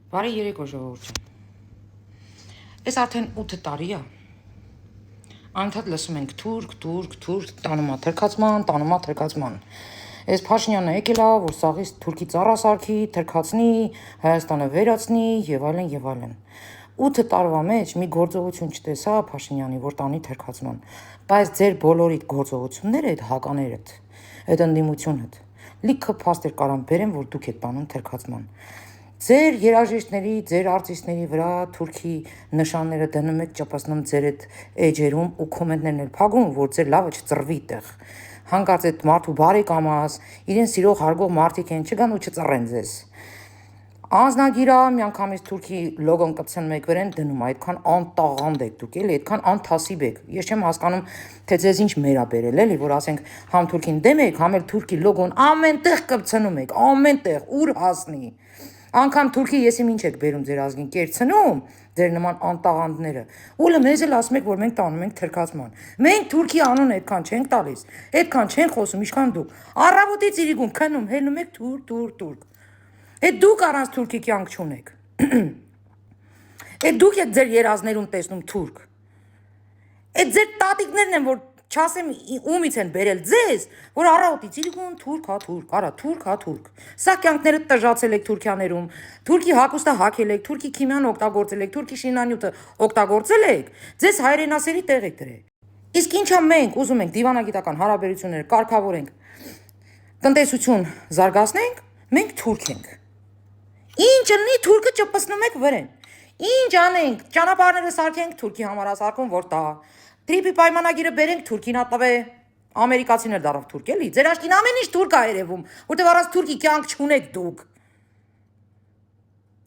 Բարի երեկո ժողովուրդ ջան։ Այս արդեն 8 տարի է։ Անդադ լսում ենք թուրք, թրքացման։ Այս Փաշինյանը եկել է, որ սաղից թուրքի ծառա սարքի, թրքացնի, Հայաստանը վերացնի եւ այլն։ 8 տարվա մեջ մի գործողություն չտեսա Փաշինյանի, որ տանի թրքացման։ Բայց ձեր բոլորիդ գործողությունները այդ հականերդ, այդ ընդդիմությունդ, լիքը փաստեր կարամ բերեմ, որ դուք եք տանում թրքացման։ Ձեր երաժիշտների, ձեր արտիստների վրա թուրքի նշանները դնում եք, ճապացնում ձեր այդ էջերում ու կոմենտներն էլ փակում, որ ձեր լավը չծռվի տեղ։ Հանկարծ այդ մարդու բարեկամաս, իրեն սիրող հարգող մարդիկ են, չգան ու չծռեն ձեզ։ Անձնագիրա միանգամից թուրքի լոգոն կպցնում եք վրան դնում, այդքան անտաղանդ եք դուք, էլի, այդքան անթասիբ եք։ Ես չեմ հասկանում, թե ձեզ ինչ մերա բերել, էլի, որ ասենք համ թուրքին դեմ եք, համ էլ թուրքի լոգոն ամենտեղ կպցնում եք, ամենտեղ, ուր հասնի։ Անկամ թուրքի եսիմ ինչ եք բերում ձեր ազգին կերցնում, ձեր նման անտաղանդները։ Ուլը մեզ էլ ասում եք, որ մենք տանում ենք թրքացման։ Մենք թուրքի անուն այդքան չենք տալիս, այդքան չենք խոսում, ինչքան դուք։ Առավոտից իրիկուն քնում, հելնում եք թուրք։ Այդ դուք առանց թուրքի կյանք չունեք։ Այդ դուք եք ձեր երազներում տեսնում թուրք։ Այդ ձեր տատիկներն են, որ չասեմ ումից են բերել ձեզ, որ առավոտից իրիկուն թուրք, արա թուրք։ Սա կյանքները տժացել եք Թուրքիաներում, թուրքի հագուստը հագել եք, թուրքի քիմիան օգտագործել եք, թուրքի շինանյութը օգտագործել եք, ձեզ հայրենասերի տեղ եք դրել։ Իսկ ինչա մենք ուզում ենք դիվանագիտական հարաբերություններ կարգավորենք, տնտեսություն զարգացնենք, մենք թուրք ենք։ Ինչ ըննի թուրքը ճպցնում եք վրեն։ Ինչ անենք, ճանապարհները սարքենք թուրքի համար ասարկում, որ տա։ Տրիպի պայմանագիրը բերենք թուրքին ատավե։ Ամերիկացին էլ դարավ թուրք էլի։ Ձեր աշկին ամեն ինչ թուրք ա երևում, որտեղ առանց թուրքի կյանք չունեք դուք։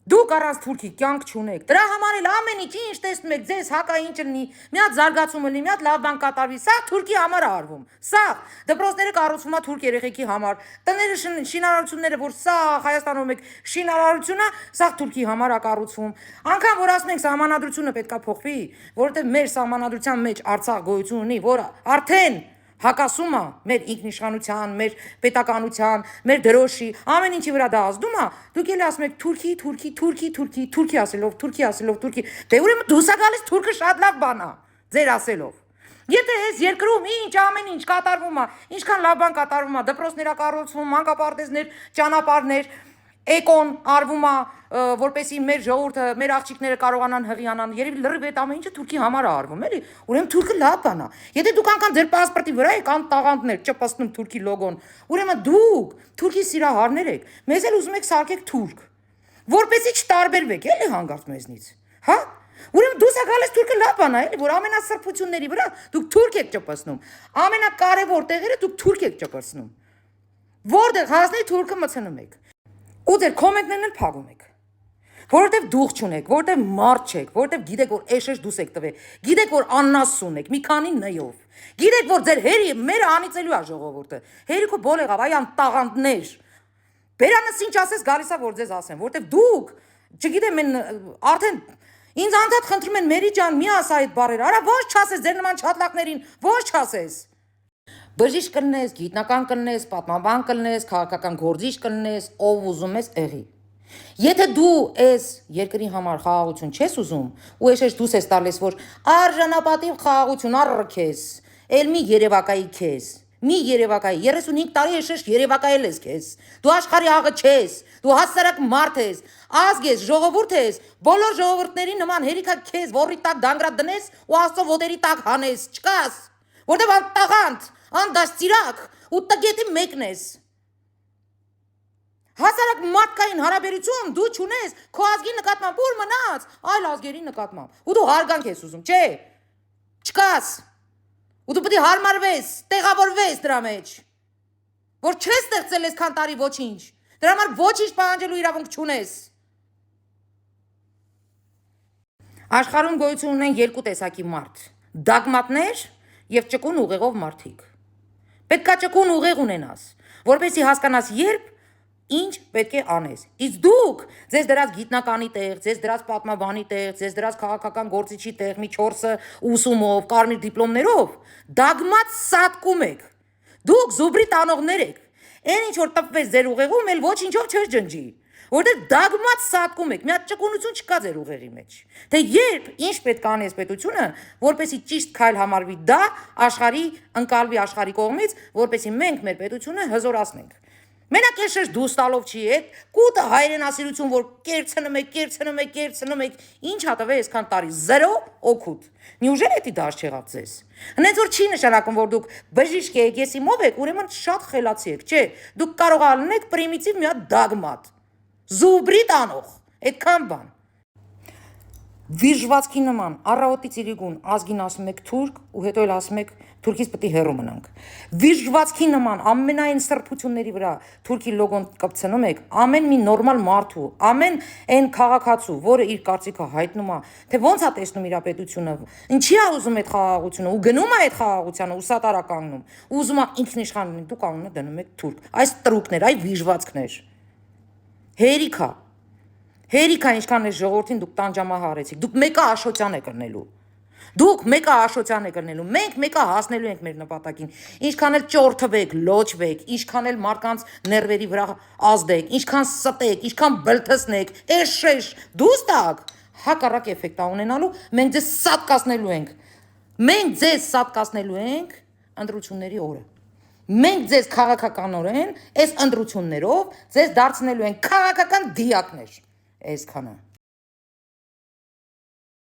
Դուք առանց թուրքի կյանք չունեք։ Դրա համար էլ ամեն ինչ տեսնում եք, ձեզ հակա ինչ լինի, մի հատ զարգացում լինի, մի հատ լավ բան կատարվի, սա թուրքի համար է արվում։ Սա դպրոցները կառուցվում է թուրք երեխեքի համար։ Տները շինարարությունները, որ սա Հայաստանում եք շինարարությունն է, սա թուրքի համար է կառուցվում։ Անկամ որ ասում ենք սահմանադրությունը պետքա փոխվի, որովհետև մեր սահմանադրության մեջ Արցախ գոյություն ունի, որը արդեն հակասում է մեր ինքնիշխանության, մեր պետականության, մեր դրոշի, ամեն ինչի վրա դա ազդում է, դուք էլ ասում եք թուրքի ասելով, դե ուրեմն դուսա գալիս թուրքը շատ լավ բան է, ձեր ասելով։ Եթե այս երկրում ինչ ամեն ինչ կատարվում է, ինչքան լավ բան կատարվում է, դպրոցներ կառուցվում, մանկապարտեզներ, ճանապարհներ, էկոն արվում է, որպեսի մեր ժողովուրդը, մեր աղջիկները կարողանան հղիանան, երևի լրիվ այդ ամեն ինչը թուրքի համար է արվում, էլի։ Ուրեմն թուրքը լավ բան է։ Եթե դուք անգամ ձեր պասպորտի վրա եք անտաղանդներ ճպցնում թուրքի լոգոն, ուրեմն դուք թուրքի սիրահարներ եք, մեզ էլ ուզում եք սարքեք թուրք, որպեսի չտարբերվեք, էլի հանգարց մեզնից։ Հա։ Ուրեմն դուսա գալիս թուրքը լավ բան է, էլի, որ ամենասրբությունների վրա դուք թուրք եք ճպցնում։ Ամենակարևոր տեղերը դուք թուրք եք ճպցնում։ Որտեղ հասնի թուրքը մցնում եք։ Ու ձեր կոմենտներն էլ փակում եք։ Որովհետև դուխ չունեք, որովհետև մարդ չեք, որովհետև գիտեք, որ էշեշ դուս եք տվել, գիտեք, որ աննասուն եք, մի քանի նյով։ Գիտեք, որ ձեր հերի մերը անիծելու է ժողովուրդը։ Հերիքո բոլ եղավ, այ անտաղանդներ։ Բերանս ինչ ասես գալիս է, որ ձեզ ասեմ, որովհետև դուք, չգիտեմ, արդեն ինձ անդադ խնդրում են Մերի ջան, մի ասա այդ բառերը, արա ոչ չասես ձեր նման չատլակներին, ոչ չասես։ Բժիշկ կլնես, գիտնական կլնես, պատմաբան կլնես, քաղաքական գործիչ կլնես, ով ուզում ես եղի։ Եթե դու այս երկրի համար խաղաղություն չես ուզում, ու էշեշ դուս ես տալիս, որ արժանապատիվ խաղաղություն առ քեզ, էլ մի երևակայի քեզ, մի երևակայի, 35 տարի էշեշ երևակայել ես քեզ, դու աշխարհի աղը չես, դու հասարակ մարդ ես, ազգ ես, ժողովուրդ ես, բոլոր ժողովուրդների նման հերիքա քեզ ողրի տակ դանգրատ դնես ու Աստծո ոտերի տակ հանես, չկաս, որտեվ անտաղանդ, անդաստիրակ ու տգետի մեկն ես։ Հասարակ մարդկային հարաբերություն դու չունես քո ազգի նկատմամբ, ուր մնաց այլ ազգերի նկատմամբ։ Ու դու հարգանք ես ուզում, չէ։ Չկաս։ Ու դու պետք է հարմարվես, տեղավորվես դրա մեջ։ Որ չես ստեղծել այսքան տարի ոչինչ։ Դրա համար ոչինչ պահանջելու իրավունք չունես։ Աշխարհում գոյություն ունեն երկու տեսակի մարդ՝ դագմատներ եւ ճկուն ուղեղով մարդիկ։ Պետքա ճկուն ուղեղ ունենաս, որպեսզի հասկանաս երբ ինչ պետք է անես։ Իսկ դուք ձեզ դրած գիտնականի տեղ, ձեզ դրած պատմաբանի տեղ, ձեզ դրած քաղաքական գործիչի տեղ մի 4-ը ուսումով, կարմիր դիպլոմներով դագմատ սատկում եք։ Դուք զուբրի տանողներ եք։ Այն ինչ որ տպվեց ձեր ուղեղում, էլ ոչինչով չես ջնջի։ որտեղ դագմատ սատկում եք, մի հատ ճկունություն չկա ձեր ուղեղի մեջ։ Թե երբ ինչ պետք է անի այս պետությունը, որպեսի ճիշտ քայլ համարվի դա աշխարհի ընկալվի աշխարհի կողմից, որպեսի մենք մեր պետությունը հզորացնենք։ Մենակ այս շեշ դուրս տալով չի եք, կուտը հայրենասիրություն, որ կերցնում եք, ինչ հատվել այսքան տարի, 0 օգուտ։ Նյուժել էդի դաշ չեղավ ձեզ։ Հենց որ չի նշանակում, որ դուք բժիշկ եք, եսիմով եք, ուրեմն շատ խելացի եք, չէ, դուք կարող ալնեք պրիմիտիվ մի հատ դագմատ, զուբրիտ անող, այդքան բան։ Վիժվածքի նման առավոտից իրիկուն ազգին ասում եք թուրք ու հետո էլ ասում եք թուրքից պետք է հեռու մնանք։ Վիժվածքի նման ամենայն սրբությունների վրա թուրքի լոգոն կպցնում եք, ամեն մի նորմալ մարդու, ամեն այն քաղաքացու, որը իր կարծիքը հայտնում է, թե ոնց է տեսնում իր պետությունը, ինչի է ուզում այդ խաղաղությունը ու գնում է այդ խաղաղությանը ու սատարա կանգնում, ու ուզում է ինքնիշխան լինի, դուք անունը դնում եք թուրք։ Այս տրուկներ, այ վիժվածքներ։ Հերիքա Հերիքա ինչքան այս ժողովրդին դուք տանջամահ արեցիք, դուք մեկը աշոտյան եք կրնելու, մենք մեկը հասնելու ենք մեր նպատակին, ինչքան էլ ճորթվեք, լոչվեք, ինչքան էլ մարդկանց ներվերի վրա ազդեք, ինչքան ստեք, ինչքան բլթսնեք, էշ, դուստակ, հակառակ էֆեկտ ունենալու, մենք ձեզ սատկացնելու ենք ընտրությունների օրը, մենք ձեզ քաղաքականորեն այս ընտրություններով ձեզ դարձնելու ենք քաղաքական դիակներ, այսքանը